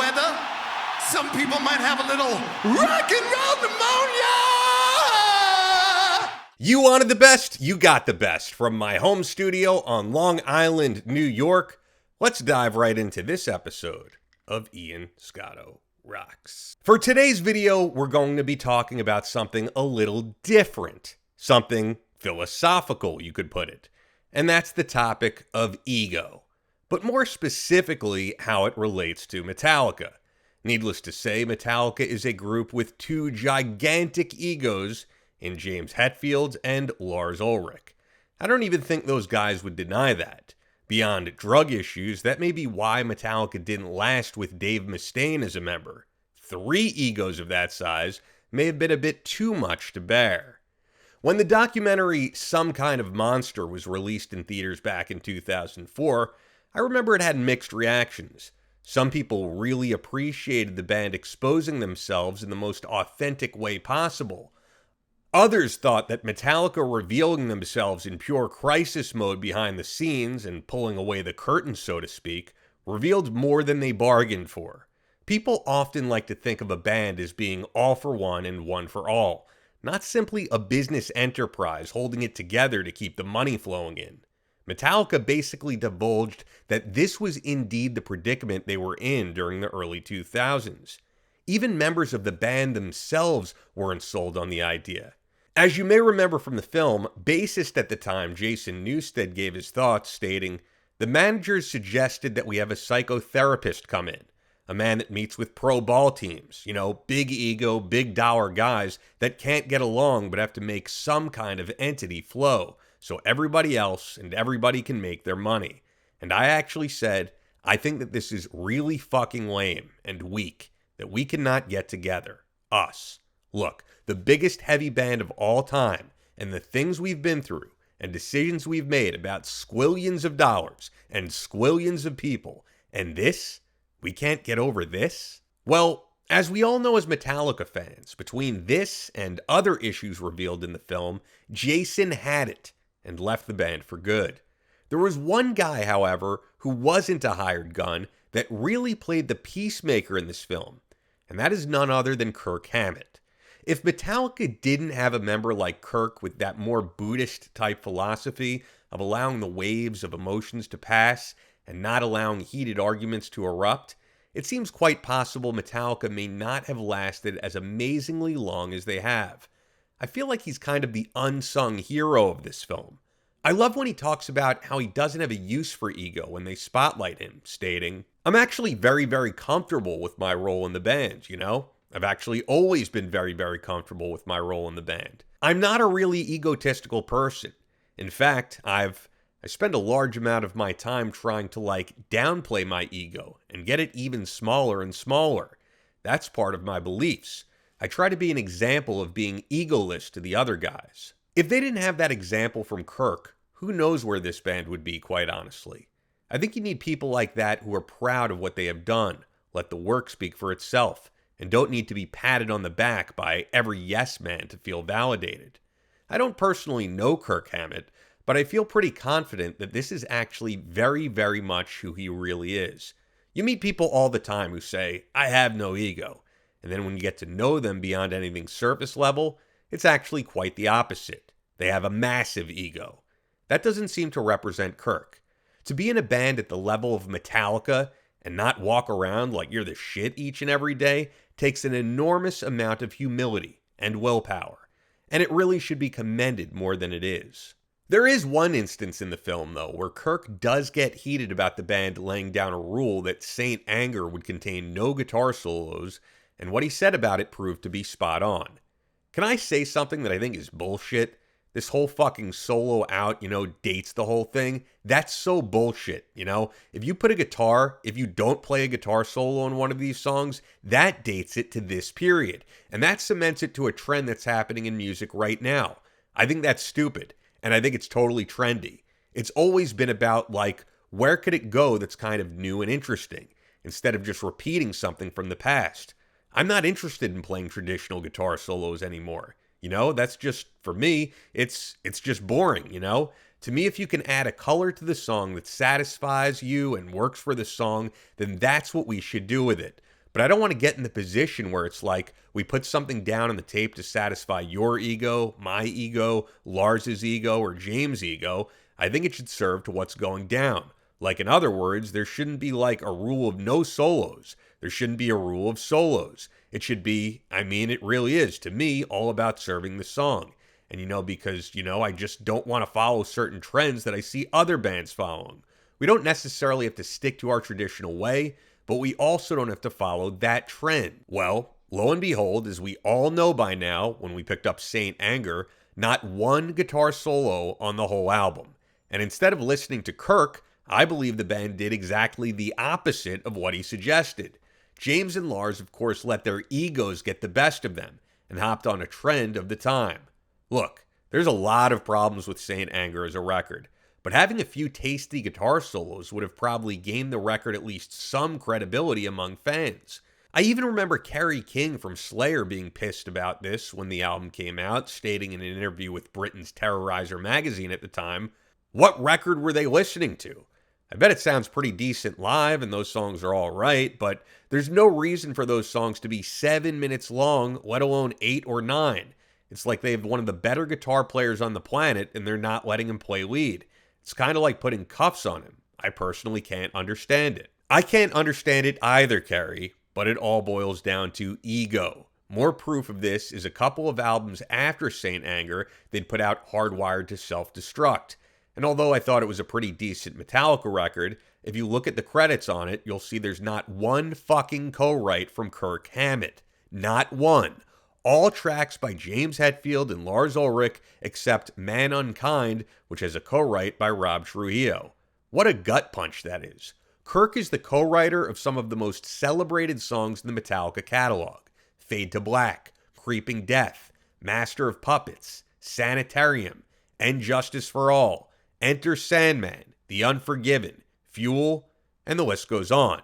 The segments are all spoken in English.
weather, some people might have a little rock and roll pneumonia! You wanted the best, you got the best. From my home studio on Long Island, New York, let's dive right into this episode of Ian Scotto Rocks. For today's video, we're going to be talking about something a little different. Something philosophical, you could put it. And that's the topic of ego. But more specifically, how it relates to Metallica. Needless to say, Metallica is a group with two gigantic egos in James Hetfield and Lars Ulrich. I don't even think those guys would deny that. Beyond drug issues, that may be why Metallica didn't last with Dave Mustaine as a member. 3 egos of that size may have been a bit too much to bear. When the documentary Some Kind of Monster was released in theaters back in 2004, I remember it had mixed reactions. Some people really appreciated the band exposing themselves in the most authentic way possible. Others thought that Metallica revealing themselves in pure crisis mode behind the scenes and pulling away the curtain, so to speak, revealed more than they bargained for. People often like to think of a band as being all for one and one for all, not simply a business enterprise holding it together to keep the money flowing in. Metallica basically divulged that this was indeed the predicament they were in during the early 2000s. Even members of the band themselves weren't sold on the idea. As you may remember from the film, bassist at the time Jason Newsted gave his thoughts, stating, "The managers suggested that we have a psychotherapist come in, a man that meets with pro ball teams, big ego, big dollar guys that can't get along but have to make some kind of entity flow, so everybody else and everybody can make their money." And I actually said, I think that this is really fucking lame and weak, that we cannot get together. Us. Look, the biggest heavy band of all time, and the things we've been through, and decisions we've made about squillions of dollars, and squillions of people, and this? We can't get over this? Well, as we all know as Metallica fans, between this and other issues revealed in the film, Jason had it, and left the band for good. There was one guy, however, who wasn't a hired gun, that really played the Peacemaker in this film, and that is none other than Kirk Hammett. If Metallica didn't have a member like Kirk with that more Buddhist-type philosophy of allowing the waves of emotions to pass and not allowing heated arguments to erupt, it seems quite possible Metallica may not have lasted as amazingly long as they have. I feel like he's kind of the unsung hero of this film. I love when he talks about how he doesn't have a use for ego when they spotlight him, stating, "I'm actually very, very comfortable with my role in the band, I've actually always been very, very comfortable with my role in the band. I'm not a really egotistical person. In fact, I spend a large amount of my time trying to downplay my ego and get it even smaller and smaller. That's part of my beliefs. I try to be an example of being egoless to the other guys." If they didn't have that example from Kirk, who knows where this band would be, quite honestly. I think you need people like that who are proud of what they have done, let the work speak for itself, and don't need to be patted on the back by every yes man to feel validated. I don't personally know Kirk Hammett, but I feel pretty confident that this is actually very, very much who he really is. You meet people all the time who say, "I have no ego," and then when you get to know them beyond anything surface level, it's actually quite the opposite. They have a massive ego. That doesn't seem to represent Kirk. To be in a band at the level of Metallica and not walk around like you're the shit each and every day takes an enormous amount of humility and willpower, and it really should be commended more than it is. There is one instance in the film, though, where Kirk does get heated about the band laying down a rule that Saint Anger would contain no guitar solos, and what he said about it proved to be spot on. Can I say something that I think is bullshit? This whole fucking solo out, dates the whole thing. That's so bullshit, If you put if you don't play a guitar solo on one of these songs, that dates it to this period. And that cements it to a trend that's happening in music right now. I think that's stupid. And I think it's totally trendy. It's always been about, where could it go that's kind of new and interesting, instead of just repeating something from the past. I'm not interested in playing traditional guitar solos anymore. That's just, for me, it's just boring, To me, if you can add a color to the song that satisfies you and works for the song, then that's what we should do with it. But I don't want to get in the position where it's like we put something down on the tape to satisfy your ego, my ego, Lars's ego, or James' ego. I think it should serve to what's going down. Like, in other words, there shouldn't be like a rule of no solos. There shouldn't be a rule of solos. It should be, it really is, to me, all about serving the song. And, because, I just don't want to follow certain trends that I see other bands following. We don't necessarily have to stick to our traditional way, but we also don't have to follow that trend. Well, lo and behold, as we all know by now, when we picked up Saint Anger, not one guitar solo on the whole album. And instead of listening to Kirk, I believe the band did exactly the opposite of what he suggested. James and Lars, of course, let their egos get the best of them and hopped on a trend of the time. Look, there's a lot of problems with Saint Anger as a record, but having a few tasty guitar solos would have probably gained the record at least some credibility among fans. I even remember Kerry King from Slayer being pissed about this when the album came out, stating in an interview with Britain's Terrorizer magazine at the time, "What record were they listening to? I bet it sounds pretty decent live and those songs are all right, but there's no reason for those songs to be 7 minutes long, let alone 8 or 9. It's like they have one of the better guitar players on the planet and they're not letting him play lead. It's kind of like putting cuffs on him. I personally can't understand it." I can't understand it either, Kerry, but it all boils down to ego. More proof of this is a couple of albums after Saint Anger, they'd put out Hardwired to Self-Destruct. And although I thought it was a pretty decent Metallica record, if you look at the credits on it, you'll see there's not one fucking co-write from Kirk Hammett. Not one. All tracks by James Hetfield and Lars Ulrich, except Man Unkind, which has a co-write by Rob Trujillo. What a gut punch that is. Kirk is the co-writer of some of the most celebrated songs in the Metallica catalog. Fade to Black, Creeping Death, Master of Puppets, Sanitarium, And Justice for All, Enter Sandman, The Unforgiven, Fuel, and the list goes on.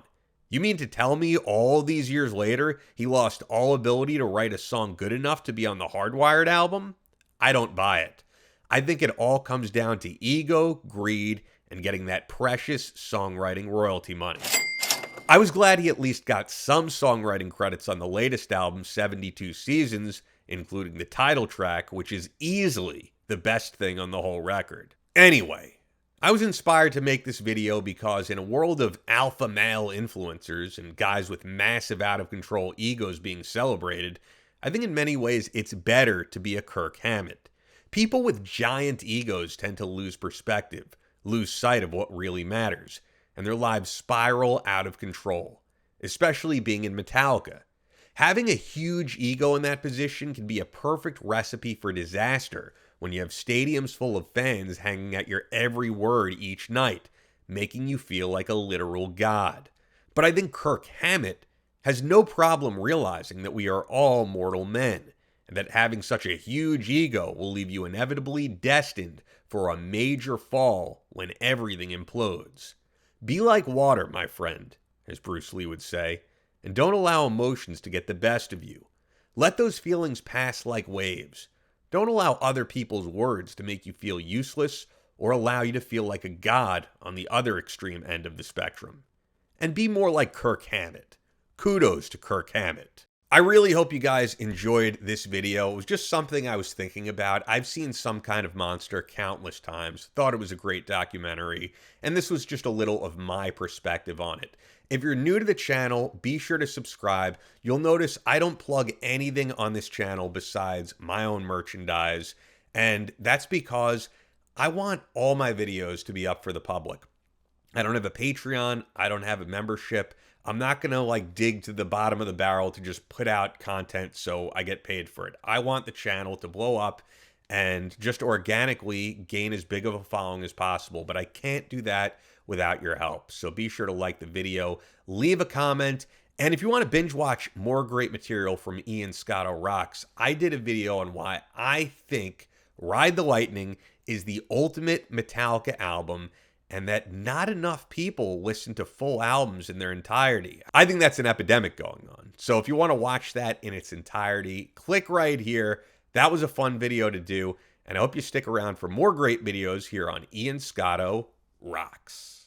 You mean to tell me all these years later, he lost all ability to write a song good enough to be on the Hardwired album? I don't buy it. I think it all comes down to ego, greed, and getting that precious songwriting royalty money. I was glad he at least got some songwriting credits on the latest album, 72 Seasons, including the title track, which is easily the best thing on the whole record. Anyway, I was inspired to make this video because in a world of alpha male influencers and guys with massive out-of-control egos being celebrated, I think in many ways it's better to be a Kirk Hammett. People with giant egos tend to lose perspective, lose sight of what really matters, and their lives spiral out of control, especially being in Metallica. Having a huge ego in that position can be a perfect recipe for disaster when you have stadiums full of fans hanging at your every word each night, making you feel like a literal god. But I think Kirk Hammett has no problem realizing that we are all mortal men, and that having such a huge ego will leave you inevitably destined for a major fall when everything implodes. Be like water, my friend, as Bruce Lee would say, and don't allow emotions to get the best of you. Let those feelings pass like waves. Don't allow other people's words to make you feel useless or allow you to feel like a god on the other extreme end of the spectrum. And be more like Kirk Hammett. Kudos to Kirk Hammett. I really hope you guys enjoyed this video. It was just something I was thinking about. I've seen Some Kind of Monster countless times, thought it was a great documentary, and this was just a little of my perspective on it. If you're new to the channel, be sure to subscribe. You'll notice I don't plug anything on this channel besides my own merchandise, and that's because I want all my videos to be up for the public. I don't have a Patreon. I don't have a membership. I'm not going to dig to the bottom of the barrel to just put out content so I get paid for it. I want the channel to blow up and just organically gain as big of a following as possible, but I can't do that without your help. So be sure to like the video, leave a comment, and if you want to binge watch more great material from Ian Scotto Rocks, I did a video on why I think Ride the Lightning is the ultimate Metallica album and that not enough people listen to full albums in their entirety. I think that's an epidemic going on. So if you want to watch that in its entirety, click right here. That was a fun video to do, and I hope you stick around for more great videos here on Ian Scotto Rocks.